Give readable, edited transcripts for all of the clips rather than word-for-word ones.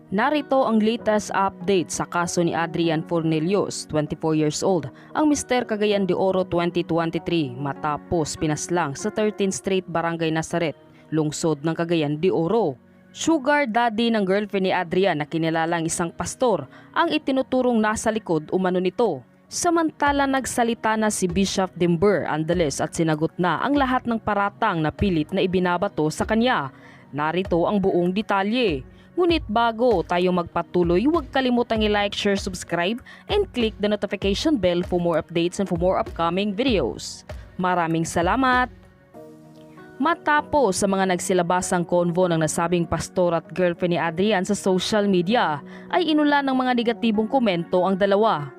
Narito ang latest update sa kaso ni Adrian Fornelius, 24 years old, ang Mr. Cagayan de Oro 2023 matapos pinaslang sa 13th Street Barangay Nazaret, lungsod ng Cagayan de Oro. Sugar daddy ng girlfriend ni Adrian na kinilalang isang pastor ang itinuturong nasa likod umano nito. Samantala nagsalita na si Bishop Dimber Andales at sinagot na ang lahat ng paratang na pilit na ibinabato sa kanya. Narito ang buong detalye. Ngunit bago tayo magpatuloy, huwag kalimutang i-like, share, subscribe, and click the notification bell for more updates and for more upcoming videos. Maraming salamat! Matapos sa mga nagsilabasang konvo ng nasabing pastor at girlfriend ni Adrian sa social media, ay inulan ng mga negatibong komento ang dalawa.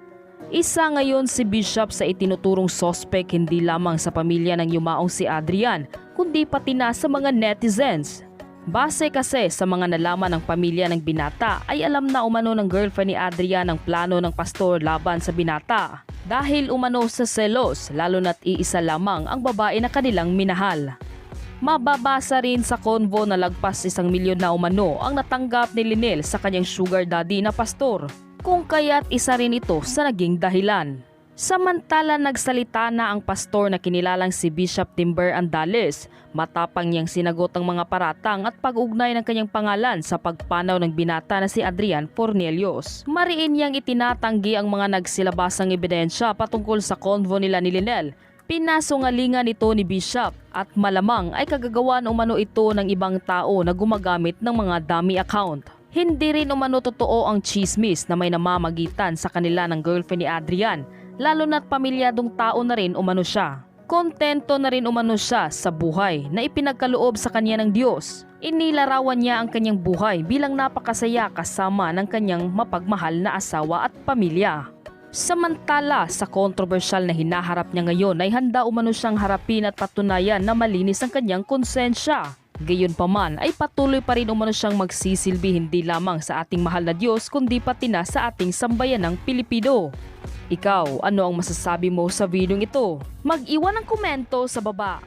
Isa ngayon si Bishop sa itinuturong sospek hindi lamang sa pamilya ng yumaong si Adrian, kundi pati na sa mga netizens. Base kasi sa mga nalaman ng pamilya ng binata ay alam na umano ng girlfriend ni Adrian ang plano ng pastor laban sa binata. Dahil umano sa selos, lalo na't iisa lamang ang babae na kanilang minahal. Mababasa rin sa konvo na lagpas 1 milyon na umano ang natanggap ni Lynel sa kanyang sugar daddy na pastor. Kung kaya't isa rin ito sa naging dahilan. Samantala nagsalita na ang pastor na kinilalang si Bishop Dimber Andales, matapang niyang sinagot ang mga paratang at pag-ugnay ng kanyang pangalan sa pagpanaw ng binata na si Adrian Fornelius. Mariin niyang itinatanggi ang mga nagsilabasang ebidensya patungkol sa konvo nila ni Lynel. Pinasungalingan ito ni Bishop at malamang ay kagagawan umano ito ng ibang tao na gumagamit ng mga dummy account. Hindi rin umano totoo ang chismis na may namamagitan sa kanila ng girlfriend ni Adrian, lalo na't pamilyadong tao na rin umano siya. Kontento na rin umano siya sa buhay na ipinagkaloob sa kanya ng Diyos. Inilarawan niya ang kanyang buhay bilang napakasaya kasama ng kanyang mapagmahal na asawa at pamilya. Samantala sa kontrobersyal na hinaharap niya ngayon ay handa umano siyang harapin at patunayan na malinis ang kanyang konsensya. Gayunpaman ay patuloy pa rin umano siyang magsisilbi hindi lamang sa ating mahal na Diyos kundi pati na sa ating sambayanang Pilipino. Ikaw, ano ang masasabi mo sa videong ito? Mag-iwan ng komento sa baba.